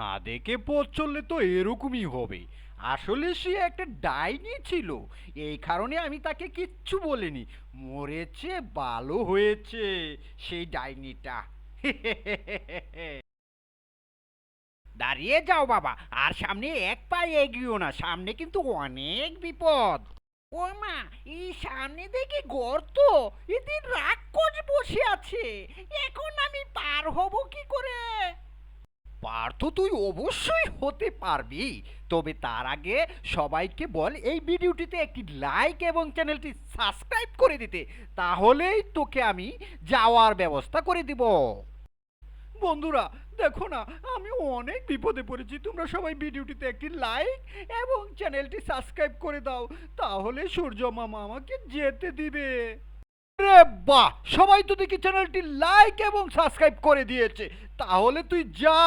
না দেখে পথ চললে তো এরকমই হবে। আসলে সে একটা ডাইনি ছিল। এই কারণে আমি তাকে কিচ্ছু বলিনি। মরেছে ভালো হয়েছে সেই ডাইনিটা। দাঁড়িয়ে যাও বাবা, আর সামনে এক পা এগিয়েও না, সামনে কিন্তু অনেক বিপদ। ও মা, এই সামনে দেখি গর্ত, এতে রাক্ষস বসে আছে। এখন আমি পার হব কি করে? পার তো তুই অবশ্যই হতে পারবি, তবে তার আগে সবাইকে বল এই ভিডিওটিতে একটি লাইক এবং চ্যানেলটি সাবস্ক্রাইব করে দিতে। তাহলেই তোকে আমি যাওয়ার ব্যবস্থা করে দিব। বন্ধুরা, দেখো না, আমি অনেক বিপদে পড়েছি। তোমরা সবাই ভিডিওটিতে একটি লাইক এবং চ্যানেলটি সাবস্ক্রাইব করে দাও, তাহলে সূর্য মামা আমাকে যেতে দিবে। রে বাহ, সবাই তো দেখি চ্যানেলটি লাইক এবং সাবস্ক্রাইব করে দিয়েছে। তাহলে তুই যা।